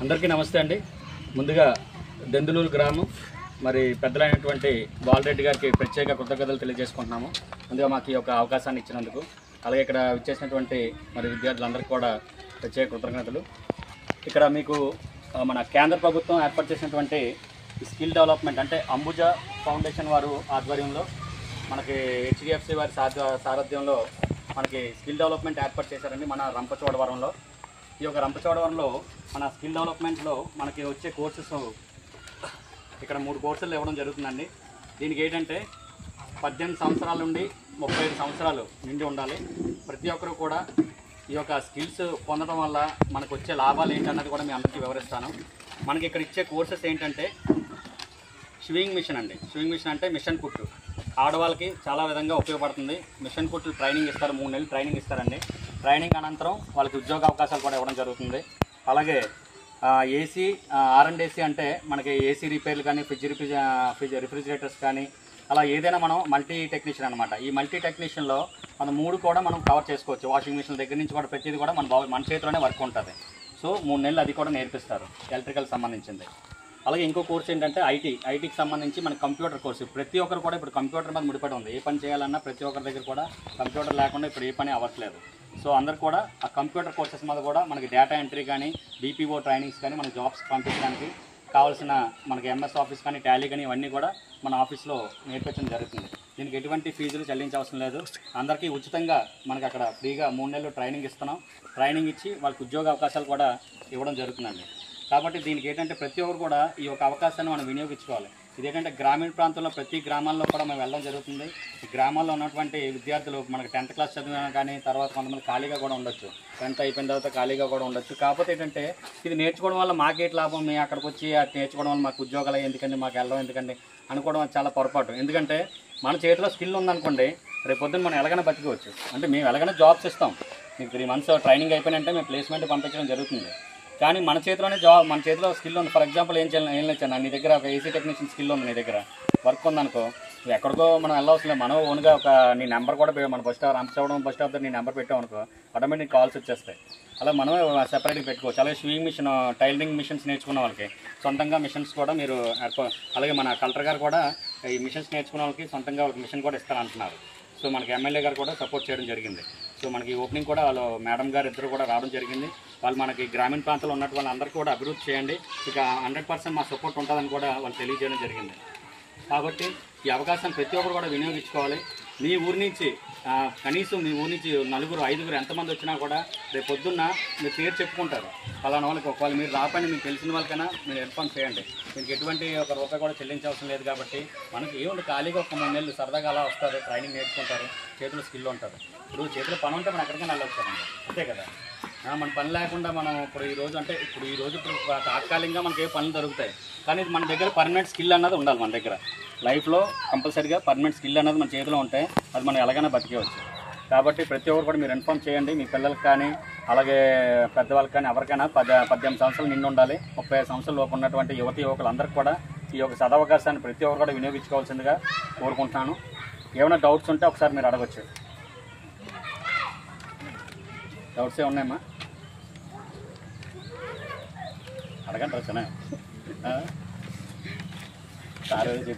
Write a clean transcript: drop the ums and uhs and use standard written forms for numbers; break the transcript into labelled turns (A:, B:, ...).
A: అందరికీ నమస్తే అండి. ముందుగా దెందులూరు గ్రామం మరి పెద్దలైనటువంటి బాలరెడ్డి గారికి ప్రత్యేక కృతజ్ఞతలు తెలియజేసుకుంటున్నాము. ముందుగా మాకు ఈ యొక్క అవకాశాన్ని ఇచ్చినందుకు, అలాగే ఇక్కడ విచ్చేసినటువంటి మరి విద్యార్థులందరికీ కూడా ప్రత్యేక కృతజ్ఞతలు. ఇక్కడ మీకు మన కేంద్ర ప్రభుత్వం ఏర్పాటు చేసినటువంటి స్కిల్ డెవలప్మెంట్ అంటే అంబుజా ఫౌండేషన్ వారు ఆధ్వర్యంలో మనకి హెచ్డిఎఫ్సి వారి సారథ్యంలో మనకి స్కిల్ డెవలప్మెంట్ ఏర్పాటు చేశారండి మన రంపచోడవరంలో. ఈ యొక్క రంపచోడవరంలో మన స్కిల్ డెవలప్మెంట్లో మనకి వచ్చే కోర్సెస్ ఇక్కడ 3 కోర్సులు ఇవ్వడం జరుగుతుందండి. దీనికి ఏంటంటే 18 సంవత్సరాల నుండి 35 సంవత్సరాలు నిండి ఉండాలి. ప్రతి ఒక్కరు కూడా ఈ యొక్క స్కిల్స్ పొందడం వల్ల మనకు వచ్చే లాభాలు ఏంటన్నది కూడా మీ అందరికీ వివరిస్తాను. మనకి ఇక్కడ ఇచ్చే కోర్సెస్ ఏంటంటే స్వింగ్ మిషన్ అండి. స్వింగ్ మిషన్ అంటే మిషన్ కుట్టు ఆడవాళ్ళకి చాలా విధంగా ఉపయోగపడుతుంది. మిషన్ కుట్టు ట్రైనింగ్ ఇస్తారు, 3 నెలలు ట్రైనింగ్ ఇస్తారండి. ట్రైనింగ్ అనంతరం వాళ్ళకి ఉద్యోగ అవకాశాలు కూడా ఇవ్వడం జరుగుతుంది. అలాగే ఏసీ R&AC అంటే మనకి ఏసీ రిపేర్లు కానీ రిఫ్రిజిరేటర్స్ కానీ అలా ఏదైనా మనం మల్టీ టెక్నీషియన్ అనమాట. ఈ మల్టీ టెక్నీషియన్లో మనం 3 కూడా మనం కవర్ చేసుకోవచ్చు. వాషింగ్ మిషన్ దగ్గర నుంచి కూడా ప్రతిదీ కూడా మన చేతిలోనే వర్క్ ఉంటుంది. సో 3 నెలలు అది కూడా నేర్పిస్తారు, ఎలక్ట్రికల్ సంబంధించింది. అలాగే ఇంకో కోర్స్ ఏంటంటే ఐటీకి సంబంధించి మన కంప్యూటర్ కోర్సు. ప్రతి ఒక్కరు కూడా ఇప్పుడు కంప్యూటర్ మీద ముడిపడి ఉంది. ఏ పని చేయాలన్నా ప్రతి ఒక్కరి దగ్గర కూడా కంప్యూటర్ లేకుండా ఇప్పుడు ఏ పని అవ్వట్లేదు. సో అందరు కూడా ఆ కంప్యూటర్ కోర్సెస్ మీద కూడా మనకి డేటా ఎంట్రీ కానీ BPO ట్రైనింగ్స్ కానీ మనకి జాబ్స్ పంపించడానికి కావాల్సిన మనకి MS ఆఫీస్ కానీ టాలీ కానీ ఇవన్నీ కూడా మన ఆఫీస్లో నేర్పించడం జరుగుతుంది. దీనికి ఎటువంటి ఫీజులు చెల్లించవసరం లేదు. అందరికీ ఉచితంగా మనకి అక్కడ ఫ్రీగా 3 నెలలు ట్రైనింగ్ ఇస్తున్నాం. ట్రైనింగ్ ఇచ్చి వాళ్ళకి ఉద్యోగ అవకాశాలు కూడా ఇవ్వడం జరుగుతుందండి. కాబట్టి దీనికి ఏంటంటే ప్రతి ఒక్కరు కూడా ఈ యొక్క అవకాశాన్ని మనం వినియోగించుకోవాలి. ఇదేంటంటే గ్రామీణ ప్రాంతంలో ప్రతి గ్రామాల్లో కూడా మేము వెళ్ళడం జరుగుతుంది. ఈ గ్రామాల్లో ఉన్నటువంటి విద్యార్థులు మనకి 10th క్లాస్ చదివినా కానీ తర్వాత కొంతమంది ఖాళీగా కూడా ఉండొచ్చు, 10th అయిపోయిన తర్వాత ఖాళీగా కూడా ఉండొచ్చు. కాకపోతే ఏంటంటే ఇది నేర్చుకోవడం వల్ల మాకేటి లాభం, మేము అక్కడికి వచ్చి అది నేర్చుకోవడం వల్ల మాకు ఉద్యోగాలు ఎందుకండి, మాకు వెళ్ళడం ఎందుకండి అనుకోవడం చాలా పొరపాటు. ఎందుకంటే మన చేతిలో స్కిల్ ఉందనుకోండి, రేపు పొద్దున్న మనం ఎలాగైనా బతికోవచ్చు. అంటే మేము ఎలాగైనా జాబ్స్ ఇస్తాం. మీకు 3 months ట్రైనింగ్ అయిపోయినంటే మేము ప్లేస్మెంట్ పంపించడం జరుగుతుంది. కానీ మన చేతిలోనే మన చేతిలో స్కిల్ ఉంది. ఫర్ ఎగ్జాంపుల్ ఏం లేచాను, నీ దగ్గర ఒక ఏసీ టెక్నీషియన్ స్కిల్ ఉంది, నీ దగ్గర వర్క్ ఉందనుకో, నువ్వు ఎక్కడికో మనం వెళ్ళవసరం లేదు. మనం ఓన్గా నీ నెంబర్ కూడా మన బస్ స్టాప్ నీ నెంబర్ పెట్టావు అనుకో, ఆటోమేటిక్ కాల్స్ వచ్చేస్తాయి. అలా మనమే సెపరేట్గా పెట్టుకోవచ్చు. అలాగే స్వింగ్ మిషన్, టైలరింగ్ మిషన్స్ నేర్చుకున్న వాళ్ళకి సొంతంగా మిషన్స్ కూడా మీరు అలాగే మన కలెక్టర్ గారు కూడా ఈ మిషన్స్ నేర్చుకున్న వాళ్ళకి సొంతంగా వాళ్ళకి మిషన్ కూడా ఇస్తారంటున్నారు. సో మనకి ఎమ్మెల్యే గారు కూడా సపోర్ట్ చేయడం జరిగింది. సో మనకి ఓపెనింగ్ కూడా వాళ్ళు మేడం గారు ఇద్దరు కూడా రావడం జరిగింది. వాళ్ళు మనకి గ్రామీణ ప్రాంతంలో ఉన్నట్టు వాళ్ళందరికీ కూడా అభివృద్ధి చేయండి, ఇక 100% మా సపోర్ట్ ఉంటుందని కూడా వాళ్ళు తెలియజేయడం జరిగింది. కాబట్టి ఈ అవకాశం ప్రతి ఒక్కరు కూడా వినియోగించుకోవాలి. మీ ఊరి నుంచి కనీసం మీ ఊరి నుంచి 4, 5 ఎంతమంది వచ్చినా కూడా రేపు పొద్దున్న మీరు పేరు చెప్పుకుంటారు. ఫలానా వాళ్ళకి ఒకవేళ మీరు రాపని మీకు తెలిసిన వాళ్ళకైనా మీరు ఇన్ఫార్మ్ చేయండి. దీనికి ఎటువంటి ఒక రూపాయి కూడా చెల్లించవసరం లేదు. కాబట్టి మనకి ఏముంది, ఖాళీగా ఒక 3 నెలలు సరదాగా అలా వస్తారు, ట్రైనింగ్ నేర్చుకుంటారు, చేతిలో స్కిల్ ఉంటుంది. ఇప్పుడు చేతిలో పని ఉంటే మనం ఎక్కడికైనా వెళ్ళొచ్చారండి, అంతే కదా. మన పని లేకుండా మనం ఇప్పుడు తాత్కాలికంగా మనకి ఏ పనులు దొరుకుతాయి. కానీ మన దగ్గర పర్మనెంట్ స్కిల్ అన్నది ఉండాలి. మన దగ్గర లైఫ్లో కంపల్సరీగా పర్మనెంట్ స్కిల్ అన్నది మన చేతిలో ఉంటే అది మనం ఎలాగైనా బతికేవచ్చు. కాబట్టి ప్రతి ఒక్కరు కూడా మీరు ఇన్ఫార్మ్ చేయండి. మీ పిల్లలకి కానీ అలాగే పెద్దవాళ్ళకి కానీ ఎవరికైనా 18 సంవత్సరాలు నిండి ఉండాలి. 35 సంవత్సరాల లోపు ఉన్నటువంటి యువకులు అందరికీ కూడా ఈ యొక్క సదవకాశాన్ని ప్రతి ఒక్కరు కూడా వినియోగించుకోవాల్సిందిగా కోరుకుంటున్నాను. ఏమైనా డౌట్స్ ఉంటే ఒకసారి మీరు అడగచ్చు. డౌట్స్ ఏమున్నాయమ్మా? అడగండి వచ్చానా సార్.